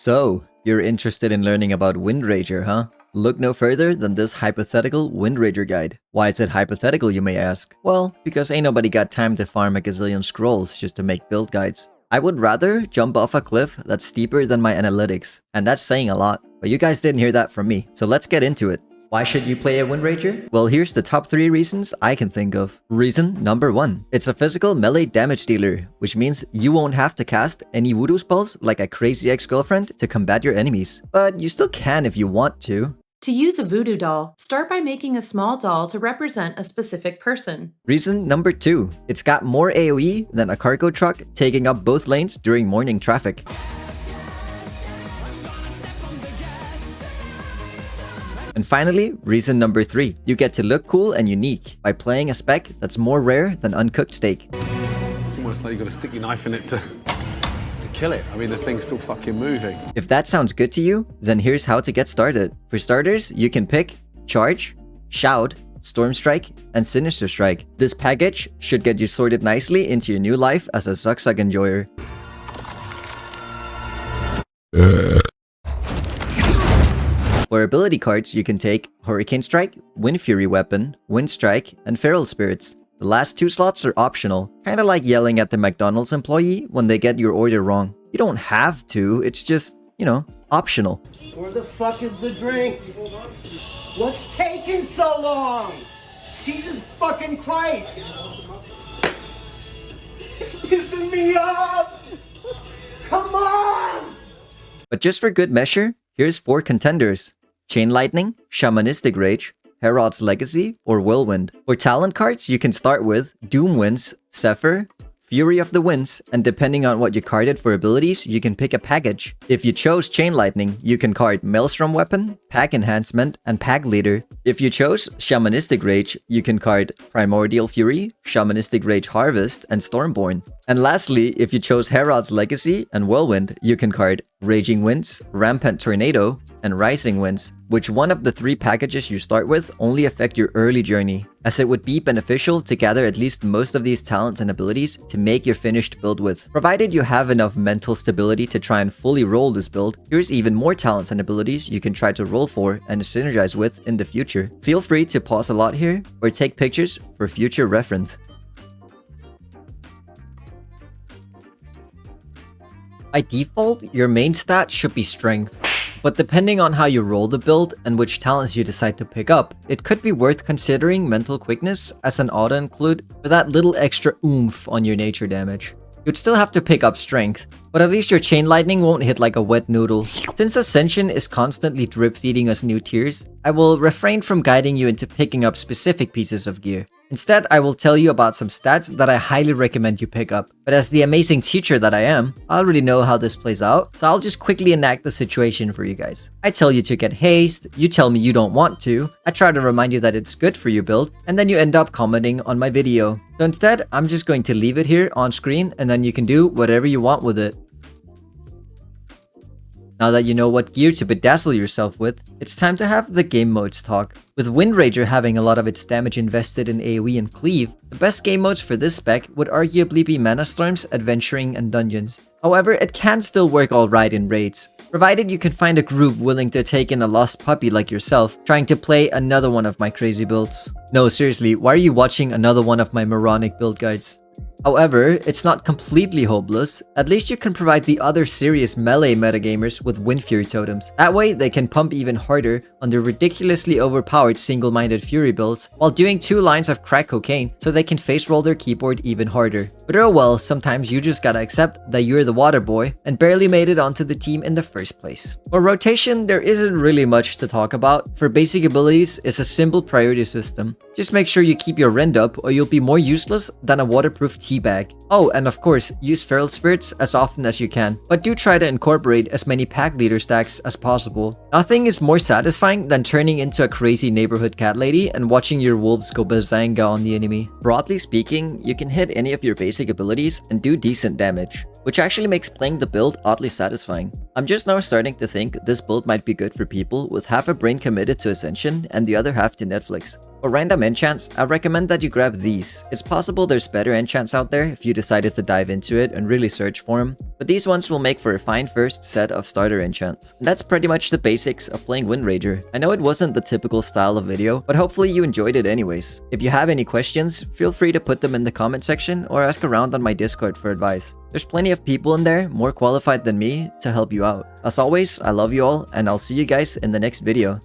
So, you're interested in learning about Windrager, huh? Look no further than this hypothetical Windrager guide. Why is it hypothetical, you may ask? Well, because ain't nobody got time to farm a gazillion scrolls just to make build guides. I would rather jump off a cliff that's steeper than my analytics, and that's saying a lot. But you guys didn't hear that from me, so let's get into it. Why should you play a Windrager? Well, here's the top 3 reasons I can think of. Reason number 1. It's a physical melee damage dealer, which means you won't have to cast any voodoo spells like a crazy ex-girlfriend to combat your enemies. But you still can if you want to. To use a voodoo doll, start by making a small doll to represent a specific person. Reason number 2. It's got more AoE than a cargo truck taking up both lanes during morning traffic. And finally, reason number 3. You get to look cool and unique by playing a spec that's more rare than uncooked steak. It's almost like you got to stick your knife in it to kill it. I mean, the thing's still fucking moving. If that sounds good to you, then here's how to get started. For starters, you can pick Charge, Shout, Storm Strike, and Sinister Strike. This package should get you sorted nicely into your new life as a suck enjoyer. For ability cards, you can take Hurricane Strike, Wind Fury Weapon, Wind Strike, and Feral Spirits. The last 2 slots are optional, kinda like yelling at the McDonald's employee when they get your order wrong. You don't have to, it's just, optional. Where the fuck is the drinks? What's taking so long? Jesus fucking Christ! It's pissing me off! Come on! But just for good measure, here's 4 contenders. Chain Lightning, Shamanistic Rage, Herod's Legacy, or Whirlwind. For talent cards, you can start with Doom Winds, Zephyr, Fury of the Winds, and depending on what you carded for abilities, you can pick a package. If you chose Chain Lightning, you can card Maelstrom Weapon, Pack Enhancement, and Pack Leader. If you chose Shamanistic Rage, you can card Primordial Fury, Shamanistic Rage Harvest, and Stormborn. And lastly, if you chose Herod's Legacy and Whirlwind, you can card Raging Winds, Rampant Tornado, and Rising Winds, which one of the 3 packages you start with only affect your early journey, as it would be beneficial to gather at least most of these talents and abilities to make your finished build with. Provided you have enough mental stability to try and fully roll this build, here's even more talents and abilities you can try to roll for and synergize with in the future. Feel free to pause a lot here or take pictures for future reference. By default, your main stat should be Strength. But depending on how you roll the build and which talents you decide to pick up, it could be worth considering Mental Quickness as an auto-include for that little extra oomph on your nature damage. You'd still have to pick up Strength, but at least your Chain Lightning won't hit like a wet noodle. Since Ascension is constantly drip feeding us new tiers, I will refrain from guiding you into picking up specific pieces of gear. Instead, I will tell you about some stats that I highly recommend you pick up. But as the amazing teacher that I am, I already know how this plays out, so I'll just quickly enact the situation for you guys. I tell you to get haste, you tell me you don't want to, I try to remind you that it's good for your build, and then you end up commenting on my video. So instead, I'm just going to leave it here on screen, and then you can do whatever you want with it. Now that you know what gear to bedazzle yourself with, it's time to have the game modes talk. With Windrager having a lot of its damage invested in AoE and Cleave, the best game modes for this spec would arguably be Mana Storms, Adventuring, and Dungeons. However, it can still work alright in raids, provided you can find a group willing to take in a lost puppy like yourself, trying to play another one of my crazy builds. No, seriously, why are you watching another one of my moronic build guides? However, it's not completely hopeless. At least you can provide the other serious melee metagamers with Wind Fury totems. That way, they can pump even harder on their ridiculously overpowered single-minded Fury builds while doing 2 lines of crack cocaine so they can face roll their keyboard even harder. But oh well, sometimes you just gotta accept that you're the water boy and barely made it onto the team in the first place. For rotation, there isn't really much to talk about. For basic abilities, it's a simple priority system. Just make sure you keep your rend up or you'll be more useless than a waterproof teabag. Oh, and of course, use Feral Spirits as often as you can, but do try to incorporate as many pack leader stacks as possible. Nothing is more satisfying than turning into a crazy neighborhood cat lady and watching your wolves go bazanga on the enemy. Broadly speaking, you can hit any of your basic abilities and do decent damage, which actually makes playing the build oddly satisfying. I'm just now starting to think this build might be good for people with half a brain committed to Ascension and the other half to Netflix. For random enchants, I recommend that you grab these. It's possible there's better enchants out there if you decided to dive into it and really search for them, but these ones will make for a fine first set of starter enchants. And that's pretty much the basics of playing Windrager. I know it wasn't the typical style of video, but hopefully you enjoyed it anyways. If you have any questions, feel free to put them in the comment section or ask around on my Discord for advice. There's plenty of people in there more qualified than me to help you out. As always, I love you all, and I'll see you guys in the next video.